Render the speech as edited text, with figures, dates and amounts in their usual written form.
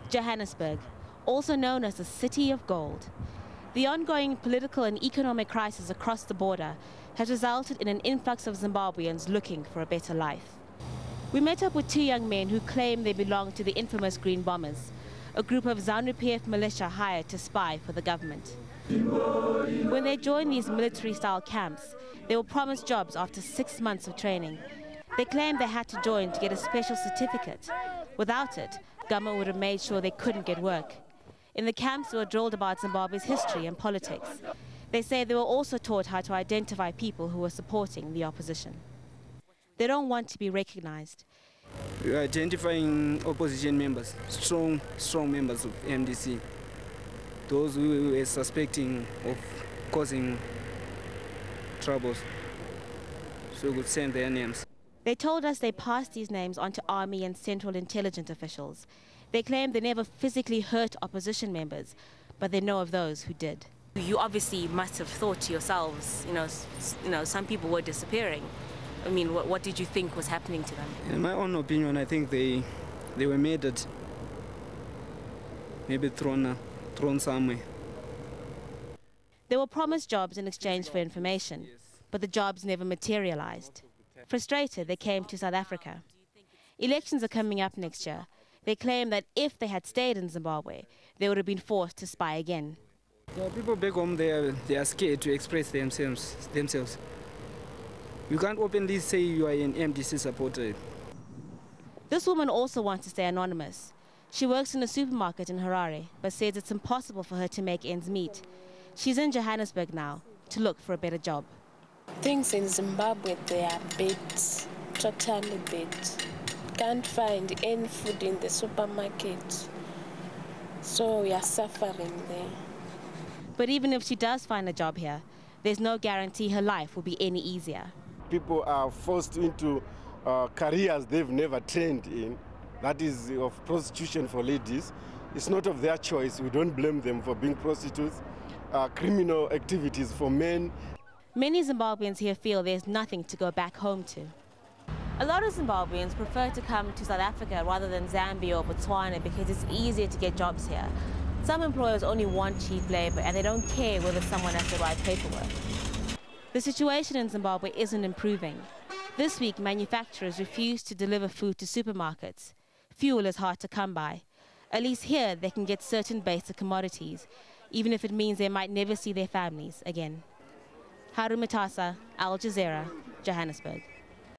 Johannesburg, also known as the City of Gold. The ongoing political and economic crisis across the border has resulted in an influx of Zimbabweans looking for a better life. We met up with two young men who claim they belong to the infamous Green Bombers, a group of ZANU-PF militia hired to spy for the government. When they joined these military-style camps, they were promised jobs after 6 months of training. They claimed they had to join to get a special certificate. Without it, government would have made sure they couldn't get work. In the camps, they were drilled about Zimbabwe's history and politics. They say they were also taught how to identify people who were supporting the opposition. They don't want to be recognized. We are identifying opposition members, strong members of MDC. Those who were suspecting of causing troubles. So we would send their names. They told us they passed these names on to Army and Central Intelligence officials. They claim they never physically hurt opposition members, but they know of those who did. You obviously must have thought to yourselves, some people were disappearing. I mean, what did you think was happening to them? In my own opinion, I think they were murdered, maybe thrown somewhere. They were promised jobs in exchange for information, but the jobs never materialized. Frustrated, they came to South Africa. Elections are coming up next year. They claim that if they had stayed in Zimbabwe, they would have been forced to spy again. Yeah, people back home, they are scared to express themselves. You can't openly say you are an MDC supporter. This woman also wants to stay anonymous. She works in a supermarket in Harare, but says it's impossible for her to make ends meet. She's in Johannesburg now to look for a better job. Things in Zimbabwe, they are bad, totally bad. Can't find any food in the supermarket, so we are suffering there. But even if she does find a job here, there's no guarantee her life will be any easier. People are forced into careers they've never trained in, that is of prostitution for ladies. It's not of their choice. We don't blame them for being prostitutes. Criminal activities for men. Many Zimbabweans here feel there's nothing to go back home to. A lot of Zimbabweans prefer to come to South Africa rather than Zambia or Botswana because it's easier to get jobs here. Some employers only want cheap labor and they don't care whether someone has the right paperwork. The situation in Zimbabwe isn't improving. This week, manufacturers refuse to deliver food to supermarkets. Fuel is hard to come by. At least here, they can get certain basic commodities, even if it means they might never see their families again. Haru Mutasa, Al Jazeera, Johannesburg.